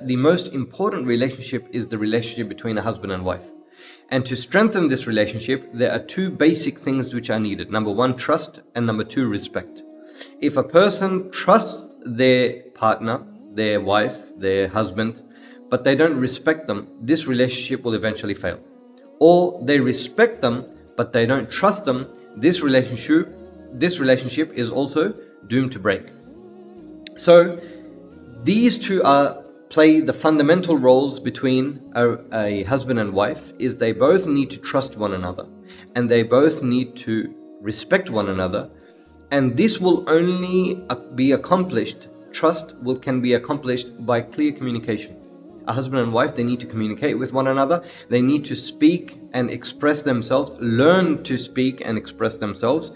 that the most important relationship is the relationship between a husband and wife. And to strengthen this relationship, there are two basic things which are needed. Number one, trust, and number two, respect. If a person trusts their partner, their wife, their husband, but they don't respect them, this relationship will eventually fail. Or they respect them, but they don't trust them, this relationship is also doomed to break. So these two play the fundamental roles between a husband and wife. Is they both need to trust one another, and they both need to respect one another, and this will only be accomplished, can be accomplished by clear communication. A husband and wife, they need to communicate with one another, they need to speak and express themselves, learn to speak and express themselves,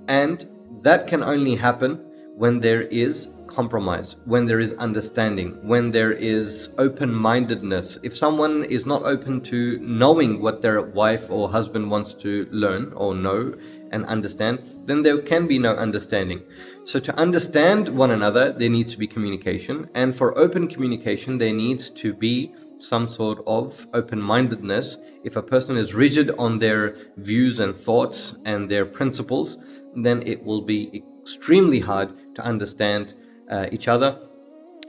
and that can only happen when there is compromise, when there is understanding, when there is open-mindedness. If someone is not open to knowing what their wife or husband wants to learn or know and understand, then there can be no understanding. So to understand one another, there needs to be communication, and for open communication, there needs to be some sort of open-mindedness. If a person is rigid on their views and thoughts and their principles, then it will be extremely hard to understand each other,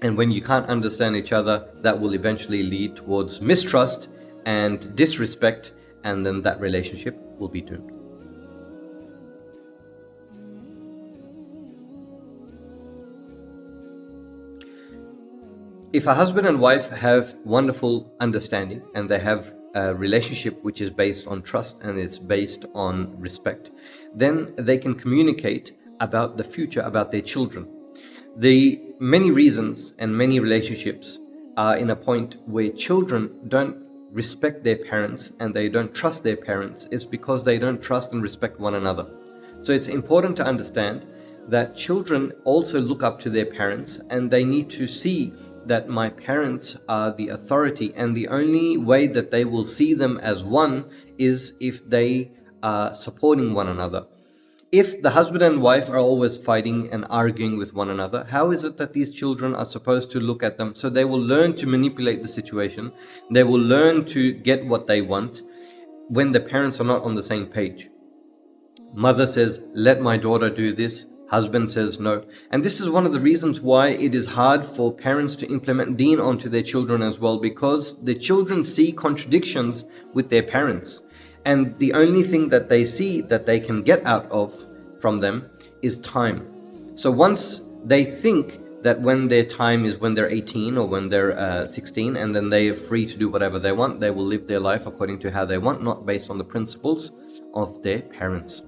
and when you can't understand each other, that will eventually lead towards mistrust and disrespect, and then that relationship will be doomed. If a husband and wife have wonderful understanding and they have a relationship which is based on trust and it's based on respect, then they can communicate about the future, about their children. The many reasons and many relationships are in a point where children don't respect their parents and they don't trust their parents is because they don't trust and respect one another. So it's important to understand that children also look up to their parents, and they need to see that my parents are the authority, and the only way that they will see them as one is if they are supporting one another. If the husband and wife are always fighting and arguing with one another, how is it that these children are supposed to look at them? So they will learn to manipulate the situation. They will learn to get what they want when the parents are not on the same page. Mother says, let my daughter do this. Husband says no. And this is one of the reasons why it is hard for parents to implement deen onto their children as well, because the children see contradictions with their parents. And the only thing that they see that they can get out of from them is time. So once they think that when their time is when they're 18 or when they're 16, and then they are free to do whatever they want, they will live their life according to how they want, not based on the principles of their parents.